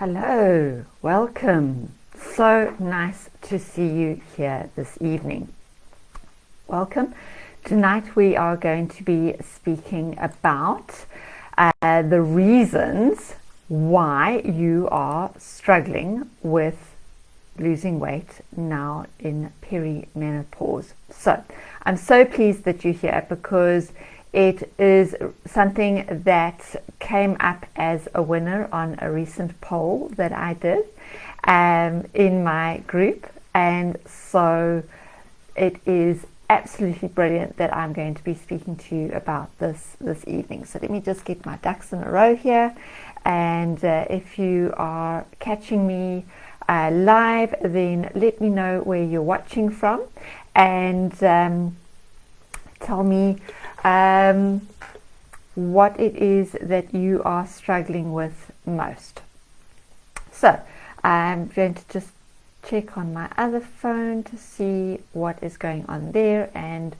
Hello, welcome. So nice to see you here this evening. Welcome. Tonight we are going to be speaking about the reasons why you are struggling with losing weight now in perimenopause. So I'm so pleased that you're here because it is something that came up as a winner on a recent poll that I did in my group, and so it is absolutely brilliant that I'm going to be speaking to you about this evening. So let me just get my ducks in a row here, and if you are catching me live, then let me know where you're watching from, and tell me what it is that you are struggling with most. So I'm going to just check on my other phone to see what is going on there, and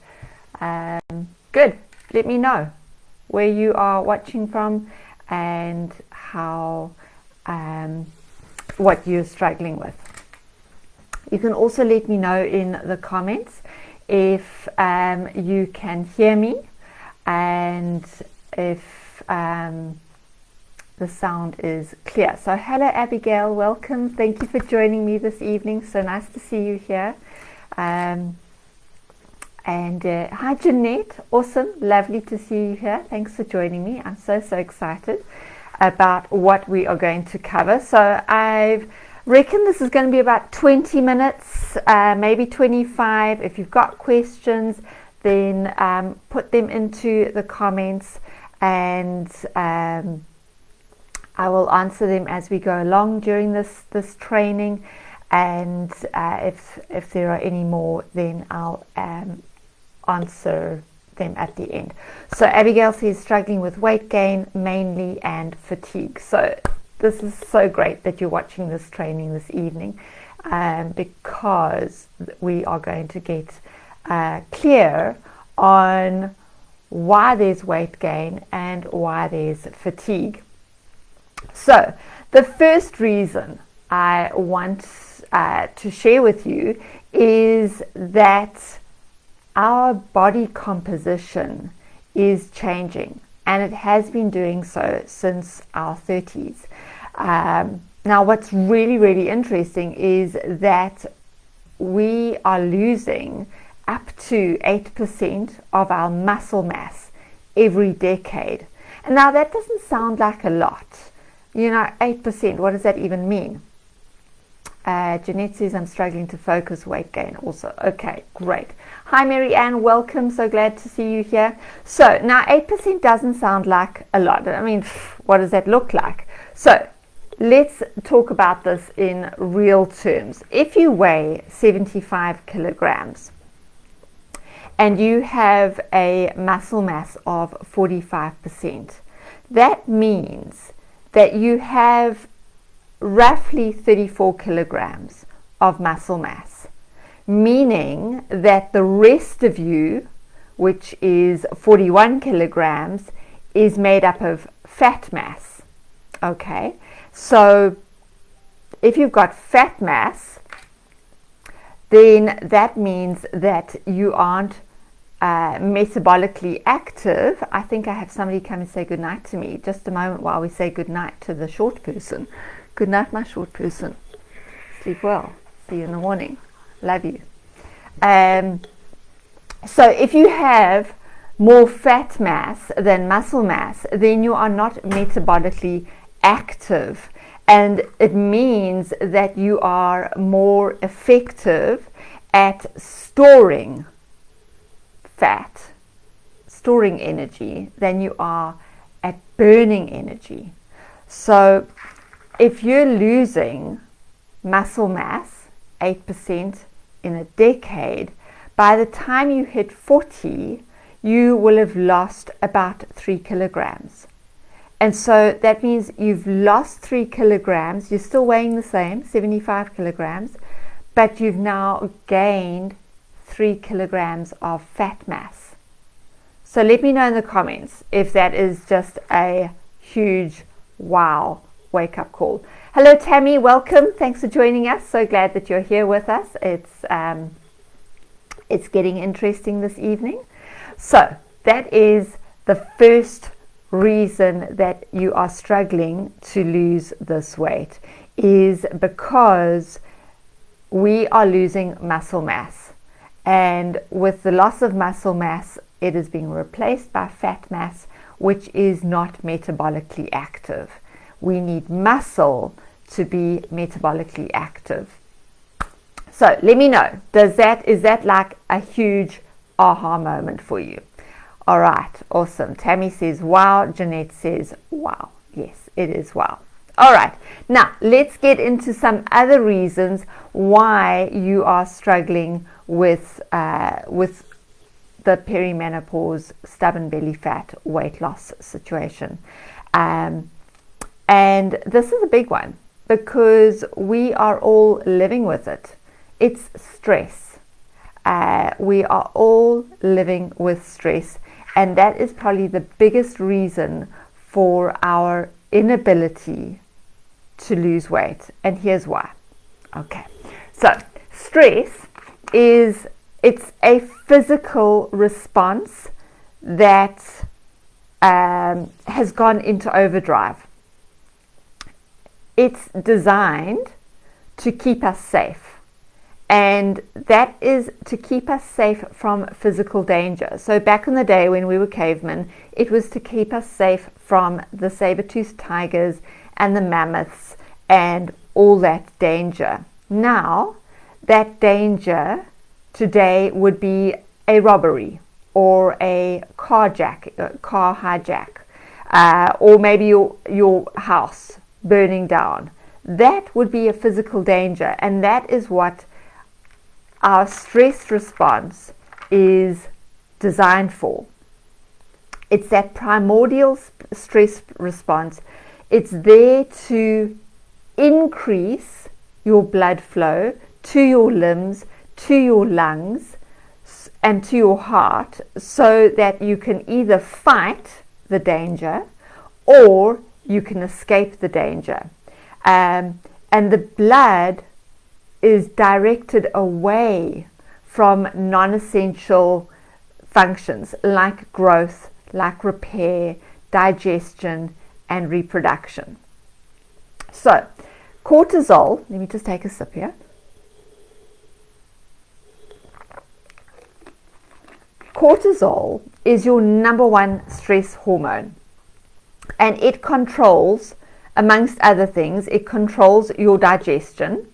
good, let me know where you are watching from and how what you're struggling with. You can also let me know in the comments if you can hear me and if the sound is clear. So hello Abigail, welcome. Thank you for joining me this evening. So nice to see you here. And hi Jeanette, awesome, lovely to see you here. Thanks for joining me. I'm so excited about what we are going to cover. So I've reckon this is going to be about 20 minutes, maybe 25. If you've got questions, then put them into the comments, and I will answer them as we go along during this training. And if there are any more, then I'll answer them at the end. So Abigail says struggling with weight gain mainly and fatigue. So this is so great that you're watching this training this evening, because we are going to get clear on why there's weight gain and why there's fatigue. So the first reason I want to share with you is that our body composition is changing, and it has been doing so since our 30s. Now what's really interesting is that we are losing up to 8% of our muscle mass every decade. And now that doesn't sound like a lot. 8%, what does that even mean? Jeanette says I'm struggling to focus, weight gain also. Okay, great. Hi Mary Ann, welcome, so glad to see you here. So now 8% doesn't sound like a lot. I mean, what does that look like? So let's talk about this in real terms. If you weigh 75 kilograms and you have a muscle mass of 45%, that means that you have roughly 34 kilograms of muscle mass, meaning that the rest of you, which is 41 kilograms, is made up of fat mass. Okay, so if you've got fat mass, then that means that you aren't metabolically active. I think I have somebody come and say good night to me. Just a moment while we say good night to the short person. Good night, my short person. Sleep well. See you in the morning. Love you. So if you have more fat mass than muscle mass, then you are not metabolically active, and it means that you are more effective at storing fat, storing energy, than you are at burning energy. So if you're losing muscle mass 8% in a decade, by the time you hit 40, you will have lost about 3 kilograms. And so that means you've lost 3 kilograms. You're still weighing the same, 75 kilograms, but you've now gained 3 kilograms of fat mass. So let me know in the comments if that is just a huge wow wake-up call. Hello Tammy, welcome. Thanks for joining us. So glad that you're here with us. It's getting interesting this evening. So that is the first reason that you are struggling to lose this weight, is because we are losing muscle mass. And with the loss of muscle mass, it is being replaced by fat mass, which is not metabolically active. We need muscle to be metabolically active. So let me know, is that like a huge aha moment for you? All right, awesome. Tammy says wow. Jeanette says wow. Yes, it is wow. All right, now let's get into some other reasons why you are struggling with the perimenopause, stubborn belly fat, weight loss situation. And this is a big one because we are all living with it. It's stress. We are all living with stress, and that is probably the biggest reason for our inability to lose weight. And here's why. Okay, so stress it's a physical response that has gone into overdrive. It's designed to keep us safe, and that is to keep us safe from physical danger. So back in the day when we were cavemen, it was to keep us safe from the saber-toothed tigers and the mammoths and all that danger. Now, that danger today would be a robbery or a car hijack, or maybe your house burning down. That would be a physical danger, and that is what our stress response is designed for. It's that primordial stress response. It's there to increase your blood flow to your limbs, to your lungs, and to your heart, so that you can either fight the danger or you can escape the danger. And the blood is directed away from non-essential functions like growth, like repair, digestion, and reproduction. So, cortisol, let me just take a sip here. Cortisol is your number one stress hormone, and it controls, amongst other things, it controls your digestion,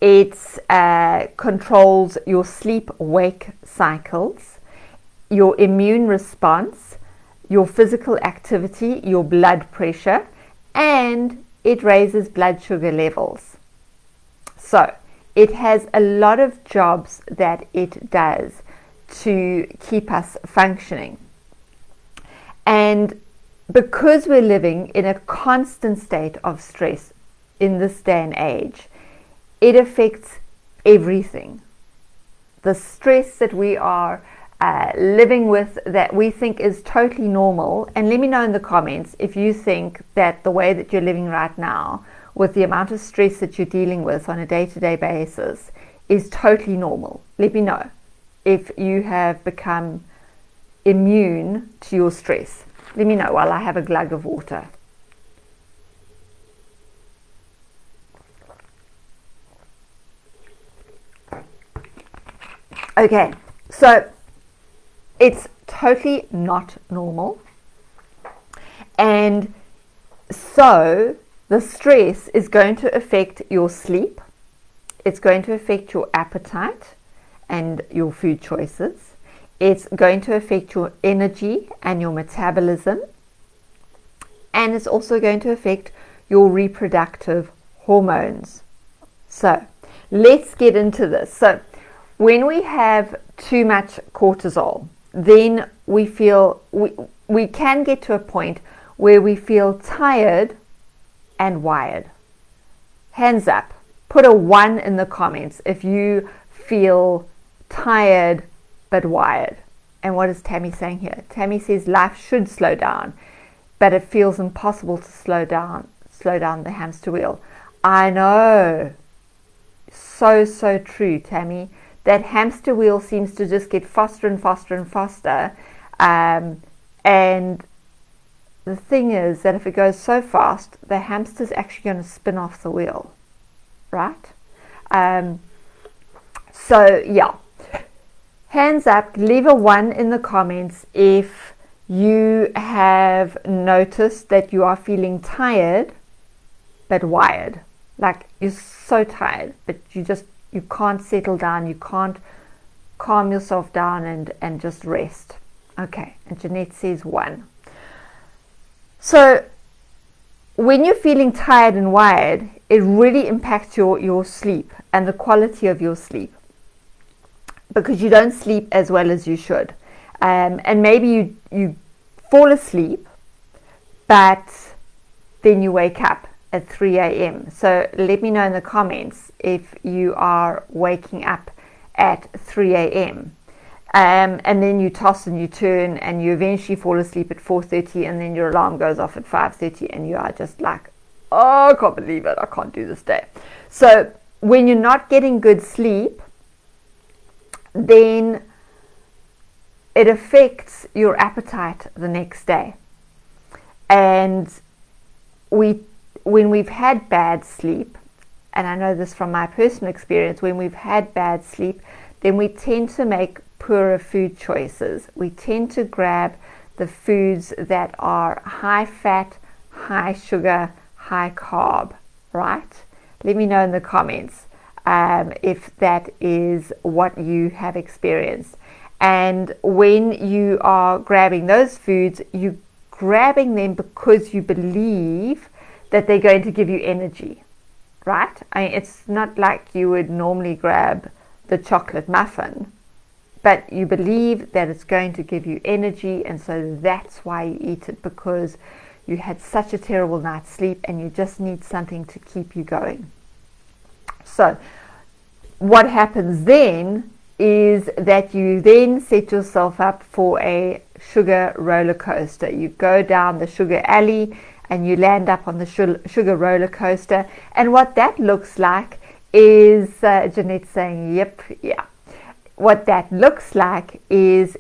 it controls your sleep-wake cycles, your immune response, your physical activity, your blood pressure, and it raises blood sugar levels. So it has a lot of jobs that it does to keep us functioning. And because we're living in a constant state of stress in this day and age, it affects everything. The stress that we are living with, that we think is totally normal, and let me know in the comments if you think that the way that you're living right now, with the amount of stress that you're dealing with on a day-to-day basis, is totally normal. Let me know if you have become immune to your stress. Let me know while I have a glug of water. Okay, so it's totally not normal. And so the stress is going to affect your sleep. It's going to affect your appetite and your food choices. It's going to affect your energy and your metabolism. And it's also going to affect your reproductive hormones. So let's get into this. So when we have too much cortisol, then we can get to a point where we feel tired and wired. Hands up. Put a 1 in the comments if you feel tired but wired. And what is Tammy saying here? Tammy says life should slow down, but it feels impossible to slow down the hamster wheel. I know. So true, Tammy. That hamster wheel seems to just get faster and faster and faster. And the thing is that if it goes so fast, the hamster's actually going to spin off the wheel, right? So yeah, hands up, leave a 1 in the comments if you have noticed that you are feeling tired but wired. Like you're so tired, but you can't settle down, you can't calm yourself down and just rest. Okay, and Jeanette says 1. So when you're feeling tired and wired, it really impacts your sleep and the quality of your sleep, because you don't sleep as well as you should. And maybe you fall asleep, but then you wake up at 3 a.m. So let me know in the comments if you are waking up at 3 a.m. And then you toss and you turn and you eventually fall asleep at 4:30, and then your alarm goes off at 5:30 and you are just like, oh, I can't believe it, I can't do this day. So when you're not getting good sleep, then it affects your appetite the next day. And when we've had bad sleep, and I know this from my personal experience, when we've had bad sleep, then we tend to make poorer food choices. We tend to grab the foods that are high fat, high sugar, high carb, right? Let me know in the comments if that is what you have experienced. And when you are grabbing those foods, you're grabbing them because you believe that they're going to give you energy, right? I mean, it's not like you would normally grab the chocolate muffin, but you believe that it's going to give you energy, and so that's why you eat it, because you had such a terrible night's sleep and you just need something to keep you going. So what happens then is that you then set yourself up for a sugar roller coaster. You go down the sugar alley and you land up on the sugar roller coaster. And what that looks like is, Jeanette saying, yep, yeah. What that looks like is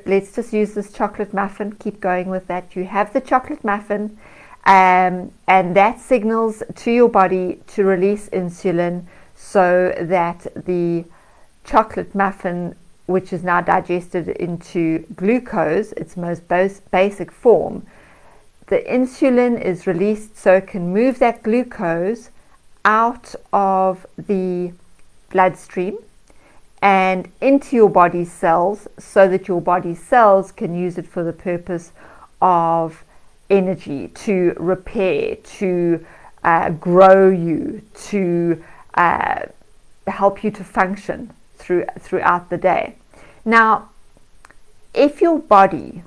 let's just use this chocolate muffin, keep going with that. You have the chocolate muffin, and that signals to your body to release insulin so that the chocolate muffin, which is now digested into glucose, its most basic form, the insulin is released so it can move that glucose out of the bloodstream and into your body cells, so that your body cells can use it for the purpose of energy, to repair, to grow you, to help you to function throughout the day. Now, if your body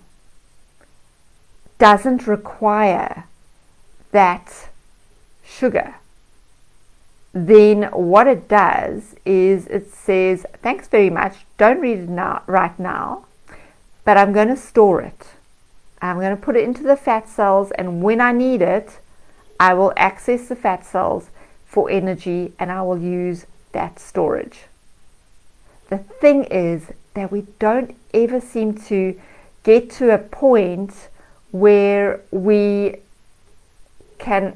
doesn't require that sugar, then what it does is it says, thanks very much, don't read it right now, but I'm going to store it. I'm going to put it into the fat cells, and when I need it, I will access the fat cells for energy, and I will use that storage. The thing is that we don't ever seem to get to a point where we can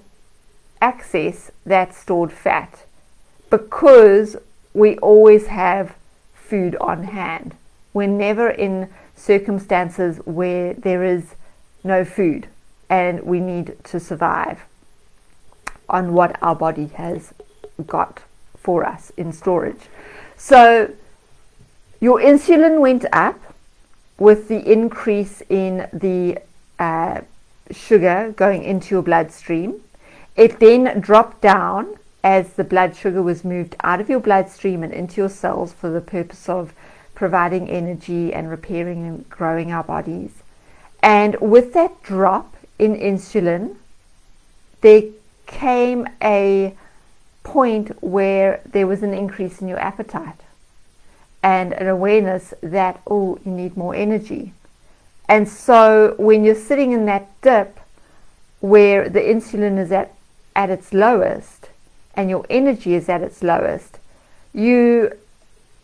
access that stored fat, because we always have food on hand. We're never in circumstances where there is no food and we need to survive on what our body has got for us in storage. So your insulin went up with the increase in the sugar going into your bloodstream. It then dropped down as the blood sugar was moved out of your bloodstream and into your cells for the purpose of providing energy and repairing and growing our bodies. And with that drop in insulin, there came a point where there was an increase in your appetite and an awareness that, oh, you need more energy. And so when you're sitting in that dip where the insulin is at its lowest, and your energy is at its lowest, you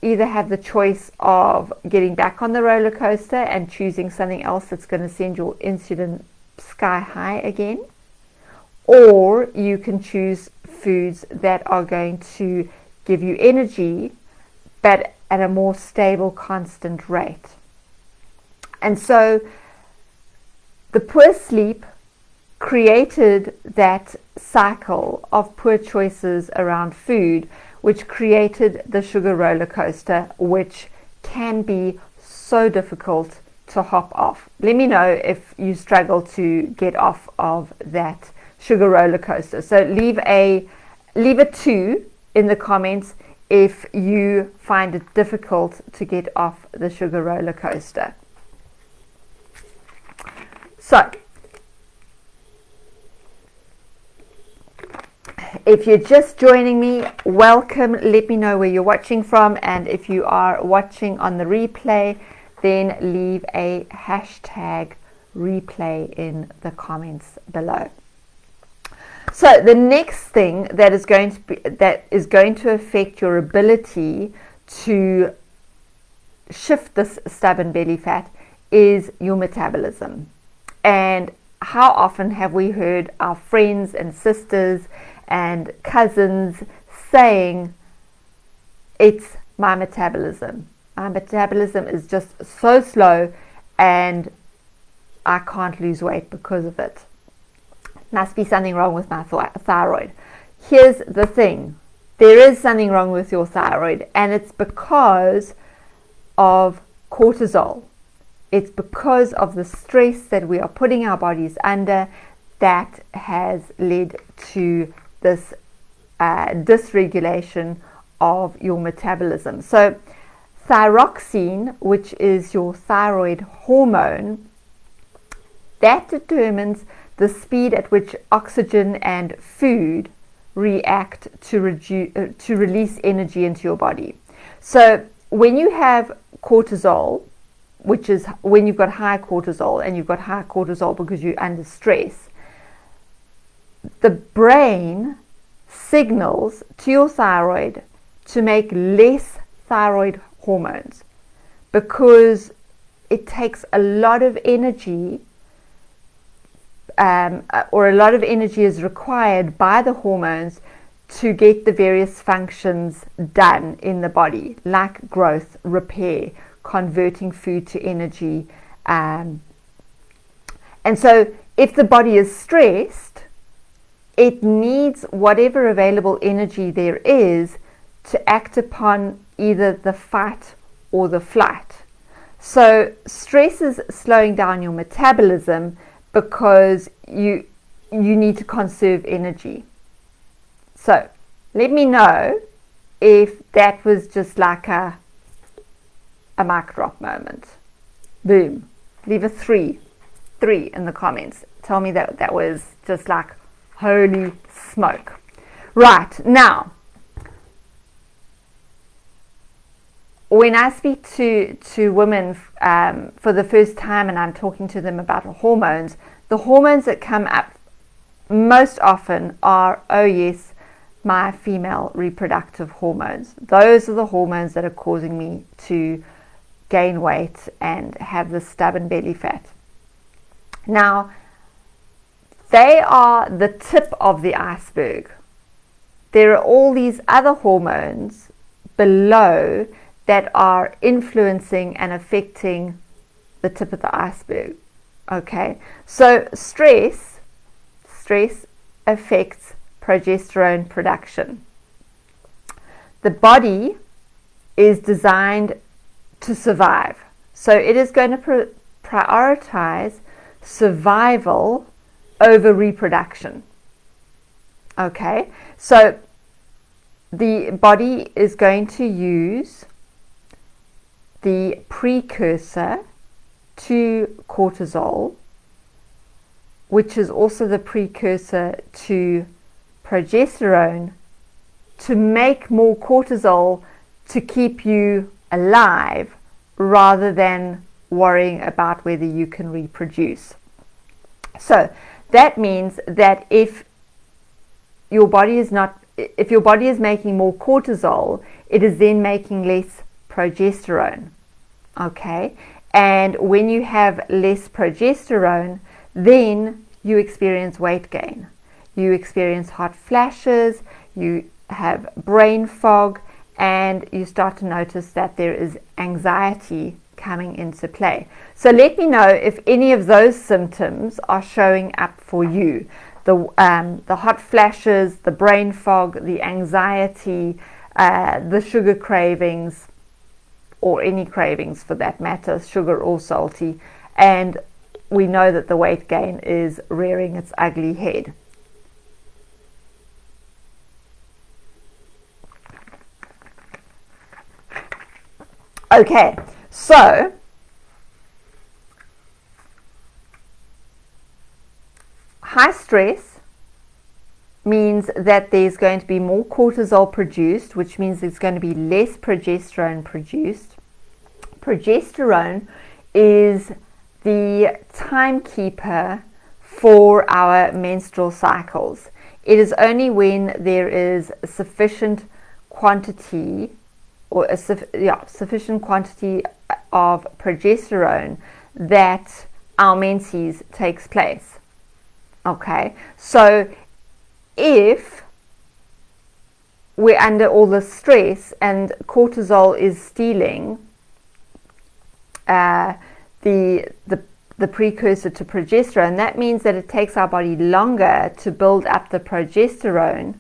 either have the choice of getting back on the roller coaster and choosing something else that's going to send your insulin sky high again, or you can choose foods that are going to give you energy but at a more stable, constant rate. And so the poor sleep created that cycle of poor choices around food, which created the sugar roller coaster, which can be so difficult to hop off. Let me know if you struggle to get off of that sugar roller coaster. So leave a 2 in the comments if you find it difficult to get off the sugar roller coaster. So if you're just joining me, welcome. Let me know where you're watching from, and if you are watching on the replay, then leave a hashtag replay in the comments below. So the next thing that is going to affect your ability to shift this stubborn belly fat is your metabolism. And how often have we heard our friends and sisters and cousins saying, it's my metabolism. My metabolism is just so slow and I can't lose weight because of it. Must be something wrong with my thyroid. Here's the thing. There is something wrong with your thyroid, and it's because of cortisol. It's because of the stress that we are putting our bodies under that has led to this dysregulation of your metabolism. So thyroxine, which is your thyroid hormone, that determines the speed at which oxygen and food react to release energy into your body. So when you have cortisol, which is when you've got high cortisol, and you've got high cortisol because you're under stress, the brain signals to your thyroid to make less thyroid hormones, because it takes a lot of energy, or a lot of energy is required by the hormones to get the various functions done in the body, like growth, repair, converting food to energy. And so if the body is stressed, it needs whatever available energy there is to act upon either the fight or the flight. So stress is slowing down your metabolism because you need to conserve energy. So let me know if that was just like a mic drop moment. Boom. Leave a 3 in the comments. Tell me that was just like holy smoke. Right, now when I speak to women for the first time and I'm talking to them about hormones, the hormones that come up most often are, oh yes, my female reproductive hormones. Those are the hormones that are causing me to gain weight and have this stubborn belly fat. Now, they are the tip of the iceberg. There are all these other hormones below that are influencing and affecting the tip of the iceberg. Okay, so stress affects progesterone production. The body is designed to survive, so it is going to prioritize survival over reproduction. Okay, so the body is going to use the precursor to cortisol, which is also the precursor to progesterone, to make more cortisol to keep you alive rather than worrying about whether you can reproduce. So that means that if your body is not if your body is making more cortisol, it is then making less progesterone. Okay, and when you have less progesterone, then you experience weight gain. You experience hot flashes, you have brain fog, and you start to notice that there is anxiety coming into play. So let me know if any of those symptoms are showing up for you. The hot flashes, the brain fog, the anxiety, the sugar cravings, or any cravings for that matter, sugar or salty, and we know that the weight gain is rearing its ugly head. Okay, so high stress means that there's going to be more cortisol produced, which means there's going to be less progesterone produced. Progesterone is the timekeeper for our menstrual cycles. It is only when there is sufficient quantity sufficient quantity of progesterone that our menses takes place. Okay, so if we're under all the stress and cortisol is stealing the precursor to progesterone, that means that it takes our body longer to build up the progesterone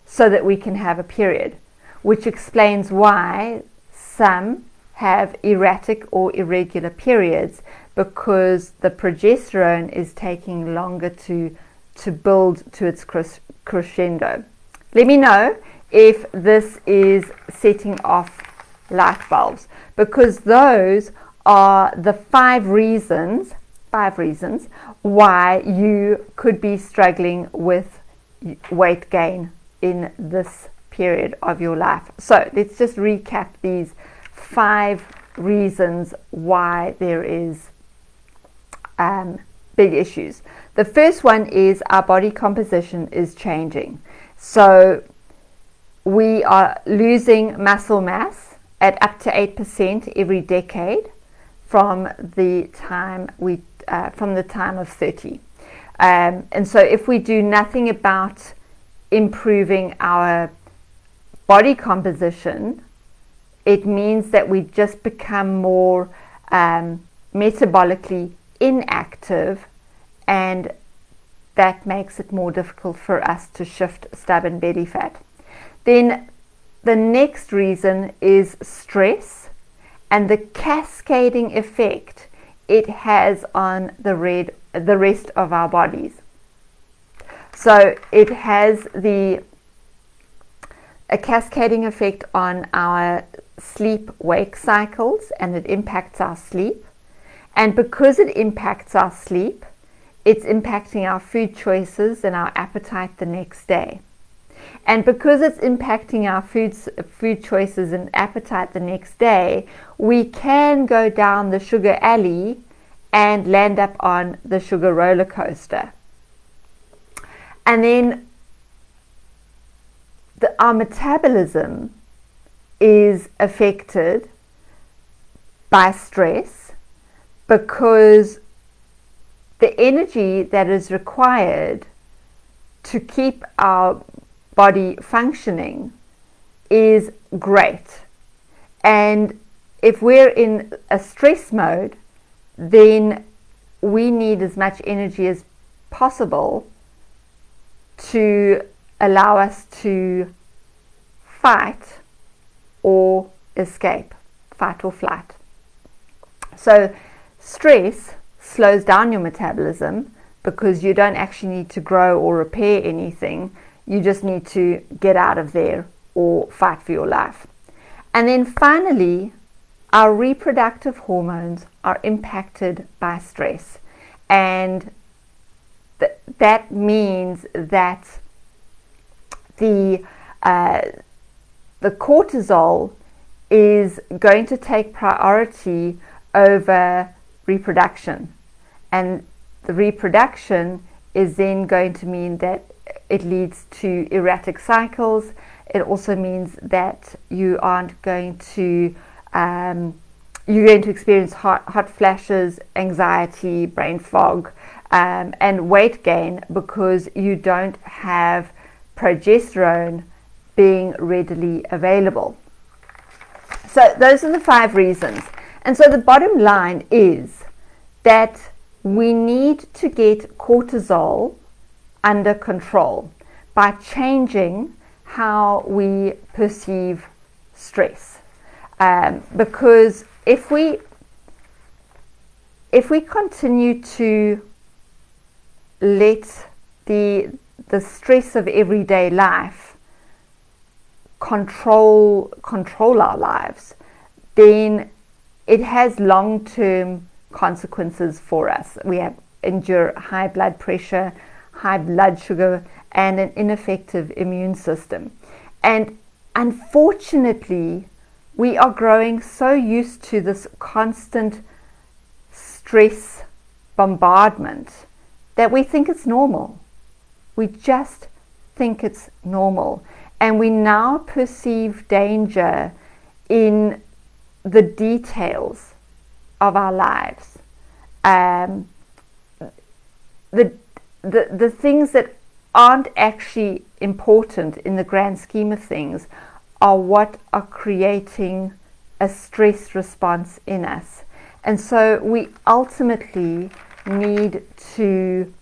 so that we can have a period, which explains why some have erratic or irregular periods, because the progesterone is taking longer to build to its crescendo. Let me know if this is setting off light bulbs, because those are the five reasons why you could be struggling with weight gain in this period of your life. So let's just recap these 5 reasons why there is big issues. The first one is our body composition is changing. So we are losing muscle mass at up to 8% every decade from the time of 30. And so if we do nothing about improving our body composition, it means that we just become more metabolically inactive, and that makes it more difficult for us to shift stubborn belly fat. Then the next reason is stress and the cascading effect it has on the rest of our bodies. So it has a cascading effect on our sleep-wake cycles, and it impacts our sleep. And because it impacts our sleep, it's impacting our food choices and our appetite the next day. And because it's impacting our food choices and appetite the next day, we can go down the sugar alley and land up on the sugar roller coaster. And then our metabolism is affected by stress, because the energy that is required to keep our body functioning is great. And if we're in a stress mode, then we need as much energy as possible to allow us to fight or escape, fight or flight. So stress slows down your metabolism, because you don't actually need to grow or repair anything. You just need to get out of there or fight for your life. And then finally, our reproductive hormones are impacted by stress. And that means that the cortisol is going to take priority over reproduction, and the reproduction is then going to mean that it leads to erratic cycles. It also means that you aren't going to you're going to experience hot flashes, anxiety, brain fog, and weight gain because you don't have progesterone being readily available. So those are the 5 reasons. And so the bottom line is that we need to get cortisol under control by changing how we perceive stress. Because if we continue to let the stress of everyday life control our lives, then it has long-term consequences for us. We endure high blood pressure, high blood sugar, and an ineffective immune system. And unfortunately, we are growing so used to this constant stress bombardment that we think it's normal. We just think it's normal. And we now perceive danger in the details of our lives. The things that aren't actually important in the grand scheme of things are what are creating a stress response in us. And so we ultimately need to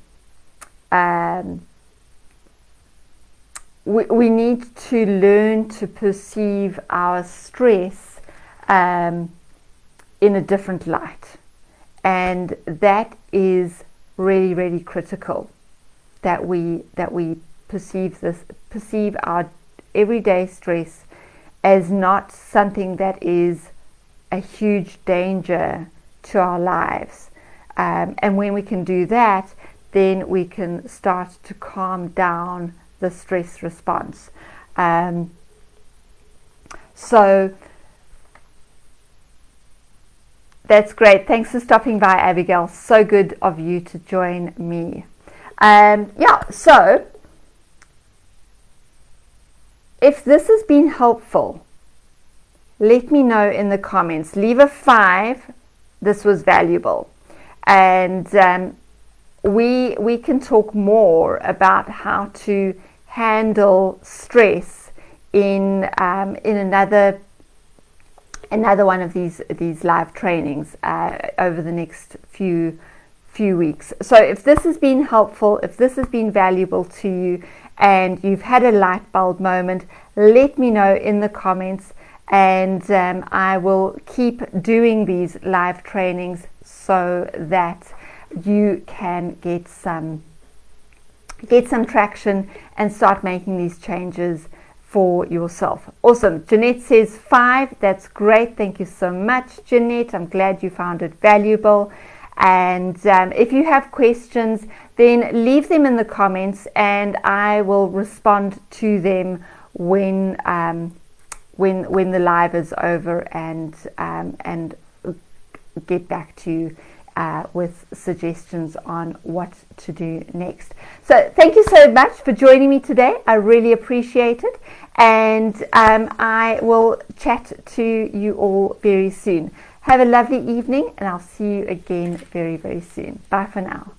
we need to learn to perceive our stress in a different light. And that is really, really critical, that we perceive our everyday stress as not something that is a huge danger to our lives. And when we can do that, then we can start to calm down the stress response. So that's great. Thanks for stopping by, Abigail. So good of you to join me. So if this has been helpful, let me know in the comments. Leave a 5. This was valuable. And we can talk more about how to handle stress in another one of these live trainings over the next few weeks. So if this has been helpful, if this has been valuable to you, and you've had a light bulb moment, let me know in the comments, and I will keep doing these live trainings so that you can get some traction and start making these changes for yourself. Awesome. Jeanette says 5. That's great. Thank you so much, Jeanette. I'm glad you found it valuable. And if you have questions, then leave them in the comments, and I will respond to them when the live is over, and get back to you with suggestions on what to do next. So thank you so much for joining me today. I really appreciate it, and I will chat to you all very soon. Have a lovely evening, and I'll see you again very, very soon. Bye for now.